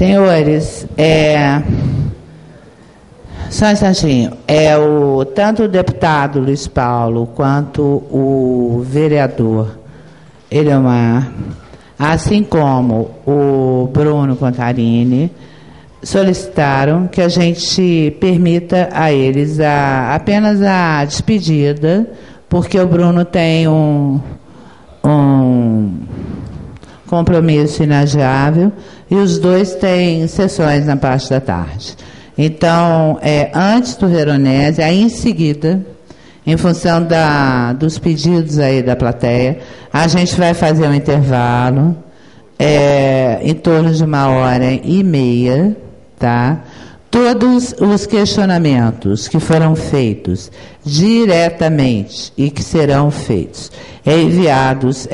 Senhores, só um instantinho. Tanto o deputado Luiz Paulo quanto o vereador Eliomar, assim como o Bruno Contarini, solicitaram que a gente permita a eles apenas a despedida, porque o Bruno tem um compromisso inadiável e os dois têm sessões na parte da tarde. Então, antes do Veronese, aí em seguida, em função dos pedidos aí da plateia, a gente vai fazer um intervalo em torno de 1h30, tá? Todos os questionamentos que foram feitos diretamente e que serão feitos, enviados,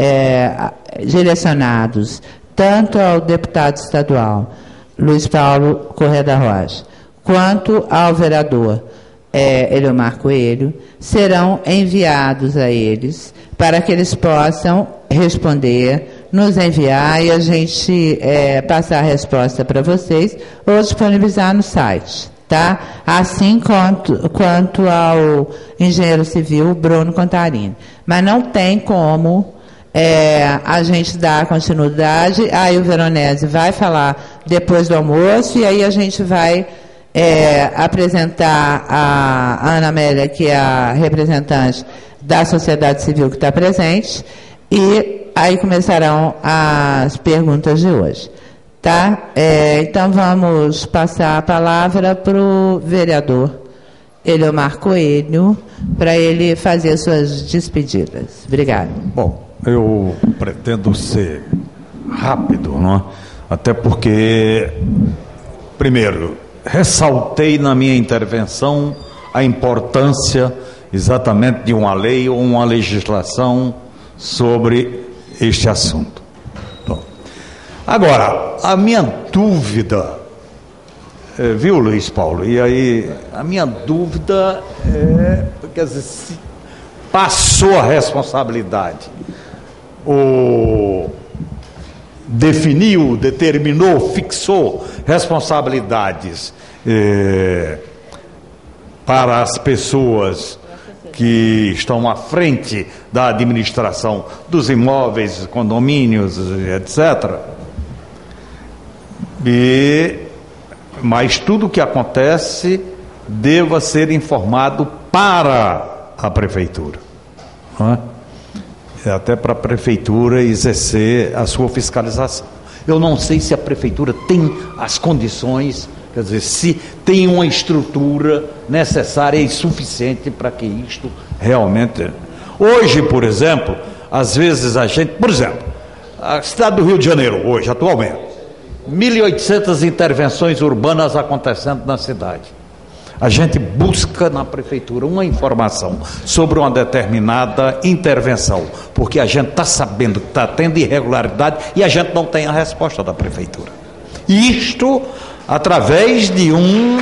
direcionados tanto ao deputado estadual Luiz Paulo Corrêa da Rocha, quanto ao vereador Eliomar Coelho, serão enviados a eles para que eles possam responder, nos enviar e a gente passar a resposta para vocês ou disponibilizar no site, tá? Assim quanto ao engenheiro civil Bruno Contarini. Mas não tem como a gente dar continuidade, aí o Veronese vai falar depois do almoço e aí a gente vai apresentar a Ana Amélia, que é a representante da sociedade civil que está presente, e aí começarão as perguntas de hoje. Tá? Então vamos passar a palavra para o vereador Eliomar Coelho, para ele fazer suas despedidas. Obrigado. Bom, eu pretendo ser rápido, não é? Até porque, primeiro, ressaltei na minha intervenção a importância exatamente de uma lei ou uma legislação sobre este assunto. Bom, agora, a minha dúvida, viu, Luiz Paulo? E aí, a minha dúvida quer dizer, se passou a responsabilidade, ou definiu, determinou, fixou responsabilidades para as pessoas que estão à frente da administração dos imóveis, condomínios, etc. Mas tudo o que acontece deva ser informado para a prefeitura, não é? Até para a prefeitura exercer a sua fiscalização. Eu não sei se a prefeitura tem as condições, quer dizer, se tem uma estrutura necessária e suficiente para que isto realmente... Hoje, por exemplo, às vezes a gente... Por exemplo, a cidade do Rio de Janeiro, hoje, atualmente, 1.800 intervenções urbanas acontecendo na cidade. A gente busca na prefeitura uma informação sobre uma determinada intervenção, porque a gente está sabendo que está tendo irregularidade e a gente não tem a resposta da prefeitura. Isto através de um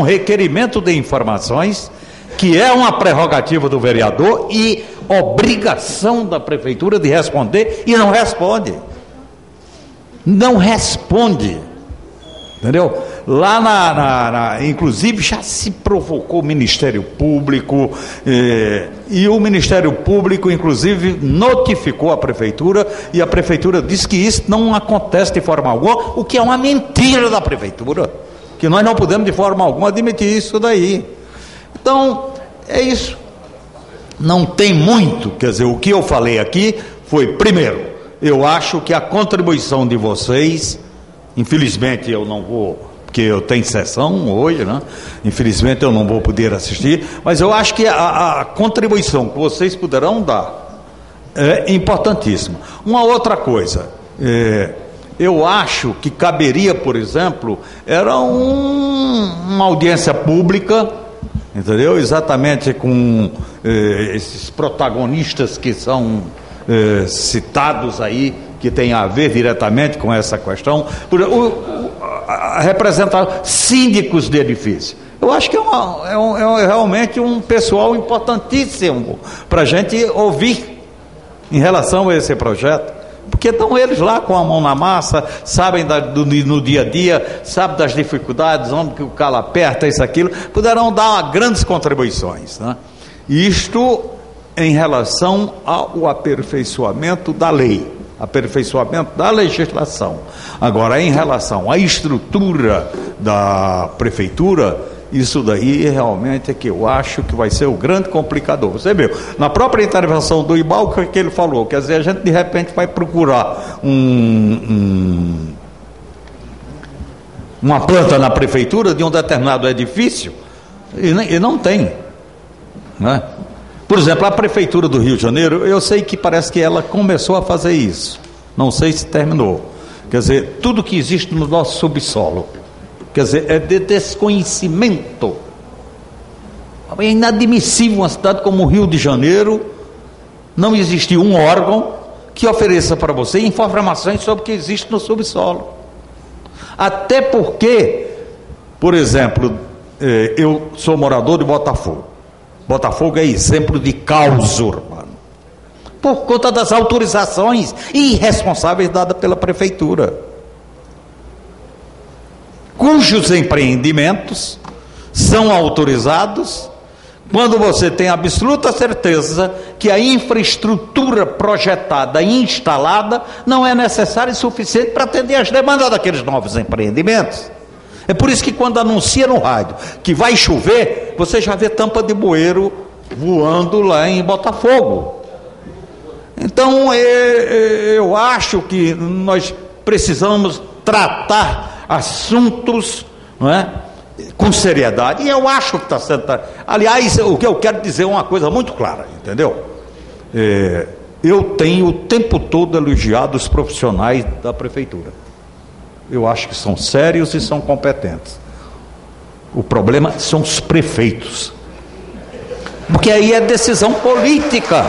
requerimento de informações, que é uma prerrogativa do vereador e obrigação da prefeitura de responder, e não responde. Não responde. Entendeu? Lá inclusive já se provocou o Ministério Público, e o Ministério Público inclusive notificou a prefeitura, e a prefeitura disse que isso não acontece de forma alguma, o que é uma mentira da prefeitura, que nós não podemos de forma alguma admitir isso daí. Então, é isso. Não tem muito, quer dizer, o que eu falei aqui foi, primeiro, eu acho que a contribuição de vocês, infelizmente eu não vou, porque eu tenho sessão hoje, né? Infelizmente eu não vou poder assistir, mas eu acho que a contribuição que vocês poderão dar é importantíssima. Uma outra coisa, eu acho que caberia, por exemplo, era uma audiência pública, entendeu? Exatamente com esses protagonistas que são citados aí, que tem a ver diretamente com essa questão, representar síndicos de edifício. Eu acho que é realmente um pessoal importantíssimo para a gente ouvir em relação a esse projeto, Porque estão eles lá com a mão na massa, sabem no dia a dia, sabem das dificuldades, onde que o calo aperta, isso, aquilo, poderão dar grandes contribuições, né? Isto em relação ao aperfeiçoamento da lei, aperfeiçoamento da legislação. Agora, em relação à estrutura da prefeitura, isso daí realmente é que eu acho que vai ser o grande complicador. Você viu, na própria intervenção do Ibal, o que ele falou? Quer dizer, a gente de repente vai procurar uma planta na prefeitura de um determinado edifício e não tem, né? Por exemplo, a prefeitura do Rio de Janeiro, eu sei que parece que ela começou a fazer isso, não sei se terminou. Quer dizer, tudo que existe no nosso subsolo, quer dizer, é de desconhecimento. É inadmissível uma cidade como o Rio de Janeiro não existir um órgão que ofereça para você informações sobre o que existe no subsolo. Até porque, por exemplo, eu sou morador de Botafogo. Botafogo é exemplo de caos urbano, por conta das autorizações irresponsáveis dadas pela prefeitura, cujos empreendimentos são autorizados quando você tem absoluta certeza que a infraestrutura projetada e instalada não é necessária e suficiente para atender as demandas daqueles novos empreendimentos. É por isso que quando anuncia no rádio que vai chover, você já vê tampa de bueiro voando lá em Botafogo. Então, eu acho que nós precisamos tratar assuntos, não é, com seriedade, e eu acho que está sendo. Aliás, o que eu quero dizer é uma coisa muito clara, entendeu? Eu tenho o tempo todo elogiado os profissionais da prefeitura. Eu acho que são sérios e são competentes. O problema são os prefeitos, porque aí é decisão política.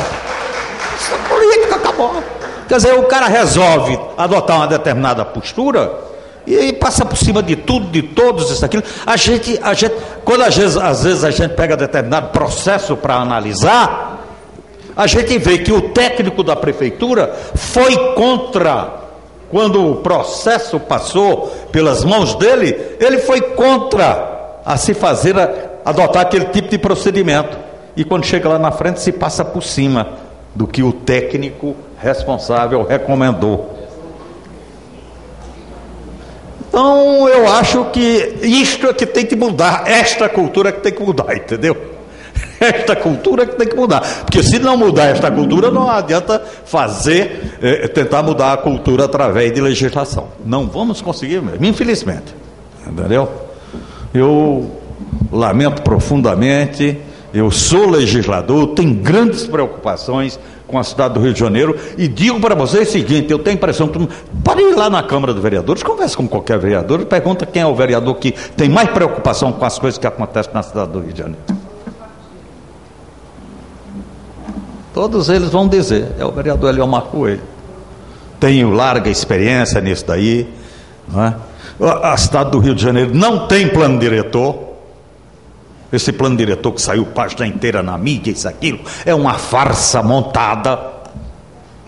Decisão política, acabou. Quer dizer, o cara resolve adotar uma determinada postura e passa por cima de tudo, de todos, isso, aquilo. A gente, quando às vezes a gente pega determinado processo para analisar, a gente vê que o técnico da prefeitura foi contra. Quando o processo passou pelas mãos dele, ele foi contra a se fazer, adotar aquele tipo de procedimento. E quando chega lá na frente, se passa por cima do que o técnico responsável recomendou. Então, eu acho que isto é que tem que mudar, esta cultura que tem que mudar, entendeu? Esta cultura que tem que mudar, porque se não mudar esta cultura, não adianta tentar mudar a cultura através de legislação. Não vamos conseguir mesmo, infelizmente, entendeu? Eu lamento profundamente, eu sou legislador, tenho grandes preocupações com a cidade do Rio de Janeiro, e digo para vocês o seguinte: eu tenho a impressão que pode ir lá na Câmara dos Vereadores, converse com qualquer vereador, pergunta quem é o vereador que tem mais preocupação com as coisas que acontecem na cidade do Rio de Janeiro. Todos eles vão dizer, é o vereador Eliomar Coelho. Tenho larga experiência nisso daí, não é? A cidade do Rio de Janeiro não tem plano diretor. Esse plano diretor que saiu página inteira na mídia, isso, aquilo, é uma farsa montada,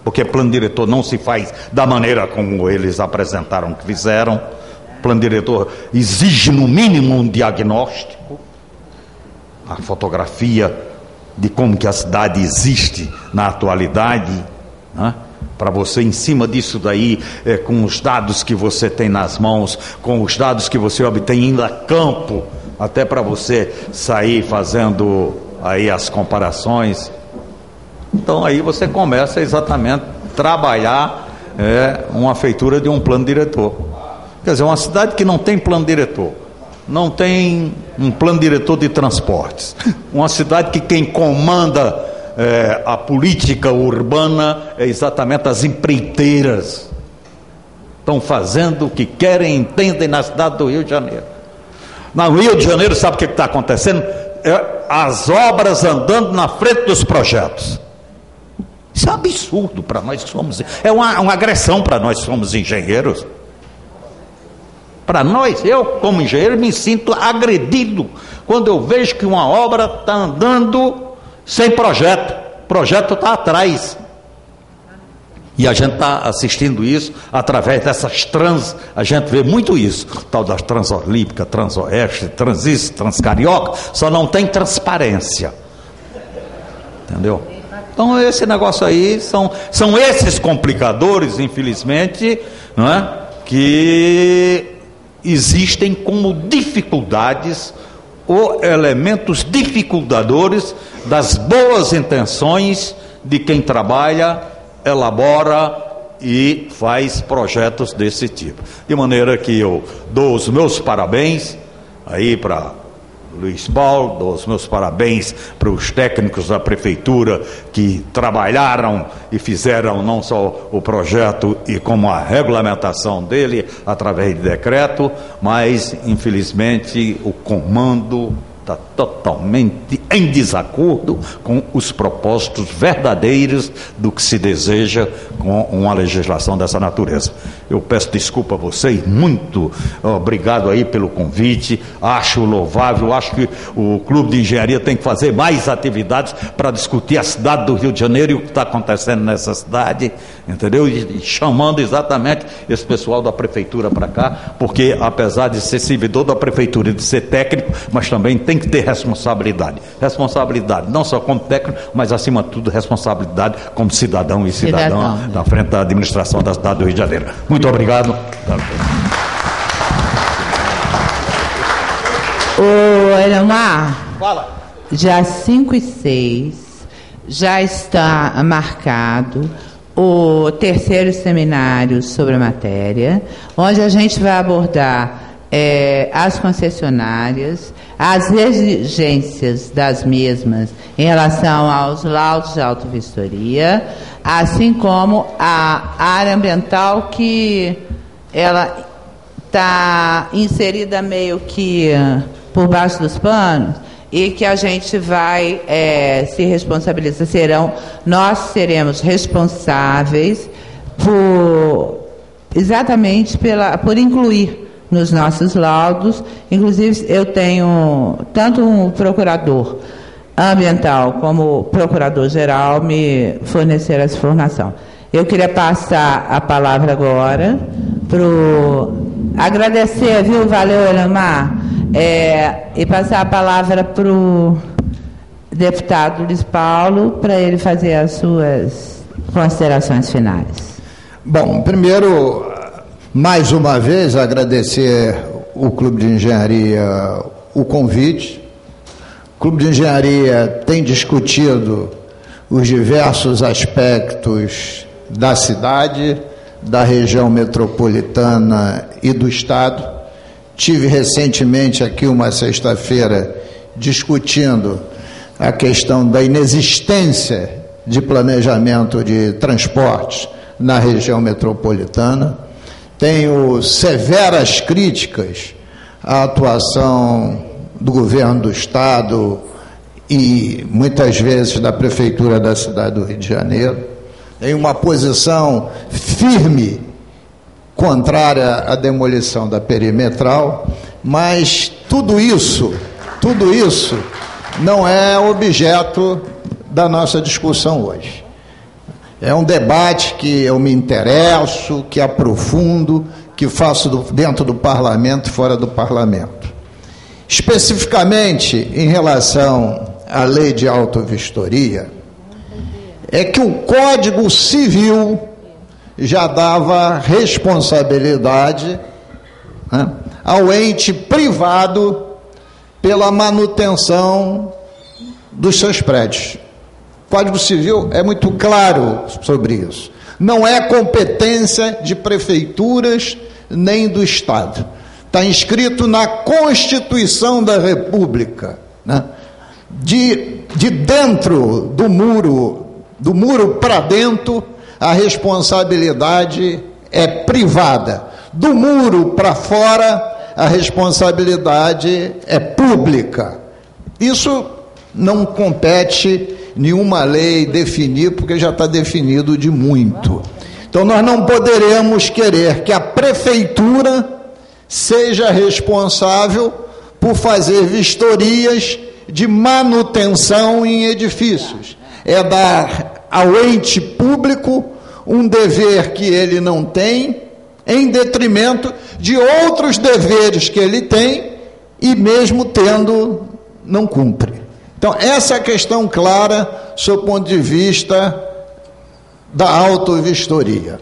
porque plano diretor não se faz da maneira como eles apresentaram que fizeram. Plano diretor exige no mínimo um diagnóstico, a fotografia de como que a cidade existe na atualidade, né? Para você, em cima disso daí, com os dados que você tem nas mãos, com os dados que você obtém indo a campo, até para você sair fazendo aí as comparações. Então aí você começa exatamente a trabalhar uma feitura de um plano diretor. Quer dizer, uma cidade que não tem plano diretor, não tem um plano diretor de transportes, uma cidade que quem comanda a política urbana é exatamente as empreiteiras, estão fazendo o que querem, entendem na cidade do Rio de Janeiro. No Rio de Janeiro, sabe o que está acontecendo? As obras andando na frente dos projetos. Isso é um absurdo para nós que somos, é uma agressão para nós que somos engenheiros. Para nós, eu como engenheiro me sinto agredido quando eu vejo que uma obra está andando sem projeto, o projeto está atrás. E a gente está assistindo isso através dessas a gente vê muito isso, tal das Transolímpica, Transoeste, Transisto, Transcarioca, só não tem transparência. Entendeu? Então esse negócio aí são esses complicadores, infelizmente, não é? Que existem como dificuldades ou elementos dificultadores das boas intenções de quem trabalha, elabora e faz projetos desse tipo. De maneira que eu dou os meus parabéns aí para Luiz Paulo, dou os meus parabéns para os técnicos da prefeitura que trabalharam e fizeram não só o projeto e como a regulamentação dele através de decreto, mas infelizmente o comando está totalmente em desacordo com os propósitos verdadeiros do que se deseja com uma legislação dessa natureza. Eu peço desculpa a vocês, muito obrigado aí pelo convite, acho louvável, acho que o Clube de Engenharia tem que fazer mais atividades para discutir a cidade do Rio de Janeiro e o que está acontecendo nessa cidade, entendeu? E chamando exatamente esse pessoal da prefeitura para cá, porque apesar de ser servidor da prefeitura e de ser técnico, mas também tem que ter responsabilidade não só como técnico, mas acima de tudo responsabilidade como cidadão e cidadã na frente da administração da cidade do Rio de Janeiro. Muito obrigado. Ô Elmar, fala. Dia 5 e 6 já está marcado o 3º seminário sobre a matéria, onde a gente vai abordar as concessionárias, as exigências das mesmas em relação aos laudos de autovistoria, assim como a área ambiental, que ela está inserida meio que por baixo dos panos, e que a gente vai se responsabilizar. Nós seremos responsáveis exatamente por incluir nos nossos laudos. Inclusive, eu tenho tanto um procurador ambiental como o procurador-geral me forneceram essa informação. Eu queria passar a palavra agora agradecer, viu, valeu, Elmar, e passar a palavra para o deputado Luiz Paulo, para ele fazer as suas considerações finais. Bom, primeiro, mais uma vez, agradecer o Clube de Engenharia o convite. O Clube de Engenharia tem discutido os diversos aspectos da cidade, da região metropolitana e do Estado. Tive recentemente aqui uma sexta-feira discutindo a questão da inexistência de planejamento de transportes na região metropolitana. Tenho severas críticas à atuação do governo do Estado e muitas vezes da Prefeitura da cidade do Rio de Janeiro. Tenho uma posição firme contrária à demolição da perimetral, mas tudo isso não é objeto da nossa discussão hoje. É um debate que eu me interesso, que aprofundo, que faço dentro do parlamento e fora do parlamento. Especificamente em relação à lei de autovistoria, é que o Código Civil já dava responsabilidade, né, ao ente privado pela manutenção dos seus prédios. O Código Civil é muito claro sobre isso. Não é competência de prefeituras nem do Estado. Está inscrito na Constituição da República, né? De dentro do muro para dentro, a responsabilidade é privada. Do muro para fora, a responsabilidade é pública. Isso não compete nenhuma lei definir, porque já está definido de muito. Então, nós não poderemos querer que a prefeitura seja responsável por fazer vistorias de manutenção em edifícios. É dar ao ente público um dever que ele não tem, em detrimento de outros deveres que ele tem, e mesmo tendo, não cumpre. Então, essa é a questão clara, sob o ponto de vista da autovistoria.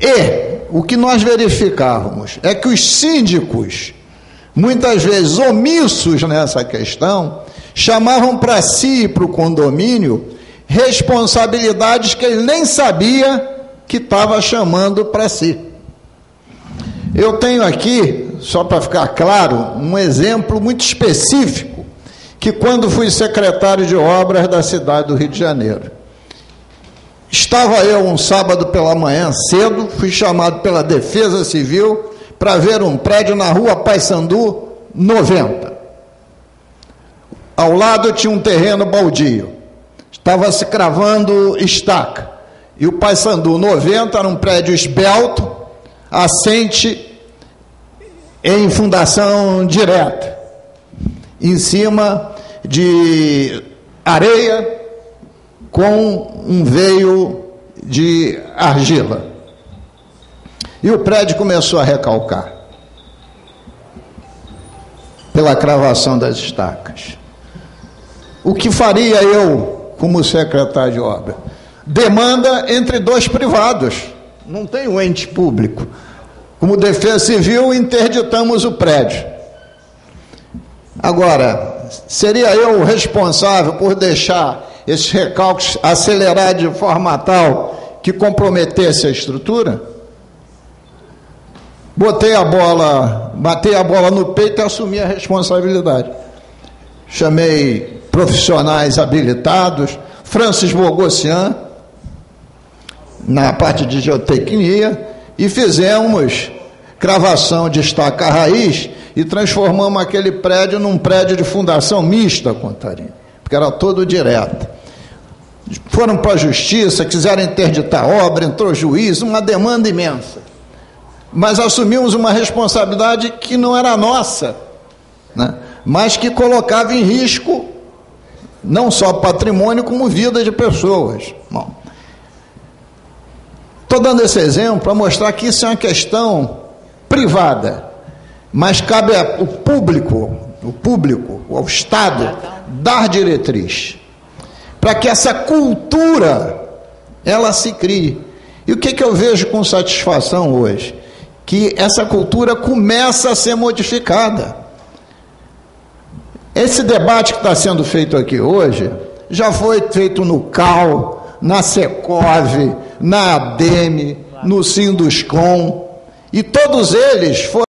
E o que nós verificávamos é que os síndicos, muitas vezes omissos nessa questão, chamavam para si e para o condomínio responsabilidades que ele nem sabia que estava chamando para si. Eu tenho aqui, só para ficar claro, um exemplo muito específico, que quando fui secretário de obras da cidade do Rio de Janeiro, estava eu um sábado pela manhã cedo, fui chamado pela Defesa Civil para ver um prédio na rua Paissandu 90. Ao lado tinha um terreno baldio, estava se cravando estaca, e o Paissandu 90 era um prédio esbelto, assente em fundação direta, em cima de areia com um veio de argila. E o prédio começou a recalcar pela cravação das estacas. O que faria eu como secretário de obra? Demanda entre dois privados, não tem um ente público. Como Defesa Civil, interditamos o prédio. Agora, seria eu o responsável por deixar esses recalques acelerar de forma tal que comprometesse a estrutura? Batei a bola no peito e assumi a responsabilidade. Chamei profissionais habilitados, Francis Bogossian, na parte de geotecnia, e fizemos cravação de estaca raiz e transformamos aquele prédio num prédio de fundação mista, Contarino, porque era todo direto. Foram para a justiça, quiseram interditar a obra, entrou juiz, uma demanda imensa. Mas assumimos uma responsabilidade que não era nossa, né? Mas que colocava em risco não só patrimônio, como vida de pessoas. Bom, estou dando esse exemplo para mostrar que isso é uma questão privada, mas cabe ao público, ao Estado, dar diretriz, para que essa cultura, ela se crie. E o que eu vejo com satisfação hoje? Que essa cultura começa a ser modificada. Esse debate que está sendo feito aqui hoje, já foi feito no CAL, na Secov, na ADEME, no Sinduscom, e todos eles foram